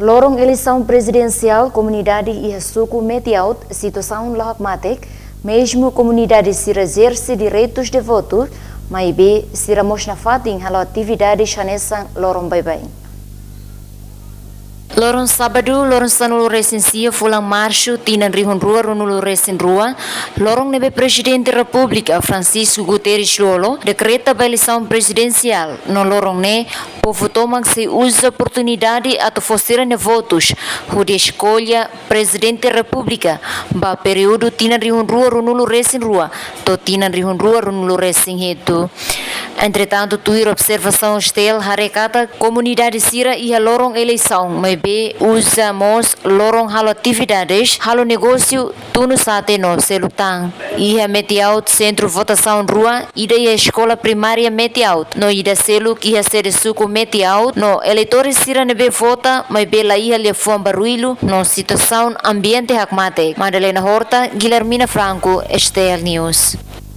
Lorong eleição presidencial, comunidade e suco metiaut, situação lahapmatek, mesmo comunidade se exerce direitos de voto, mas be se ramos na fating halo atividade chanesa lorong bye-bye. Lorong Sabado, lorong sanulu resensia fulang marsho tinan rihun rua runulu resen rua, lorong nebe Presidente República Francisco Guterres Lolo, decreta a eleição presidencial, no lorong ne, povo toma se usa oportunidade a forceira de votos, onde escolha Presidente República, ba período tinan rihun rua runulu resen rua, to tinan rihun rua runulu resen reto. Entretanto, tuir observação estel harekata comunidade sira e a lorong eleição, mas be usamos lorong halo atividades, halo negócio, tuno sate no selutang. Ia metiaut centro votação rua, ida a escola primária metiaut, no ida selu que ia ser suco metiaut, no eleitores sira nebe vota, mas be la ia le fom barulho, no situação ambiente hakmate. Madalena Horta, Guilhermina Franco, Estel News.